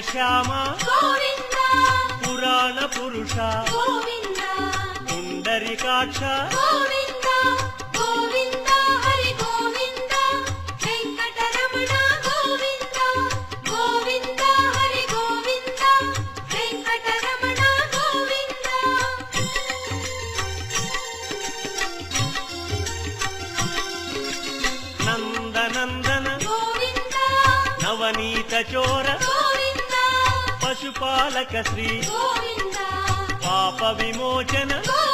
శ్యామ గోవింద పురాణ పురుష గోవింద పుండరీకాక్ష గోవింద గోవింద హరి గోవింద వెంకటరమణ గోవింద గోవింద హరి గోవింద వెంకటరమణ గోవింద నందనందన గోవింద నవనీత చోర గోవింద పశుపాలక శ్రీ గోవింద పాప విమోచన గోవింద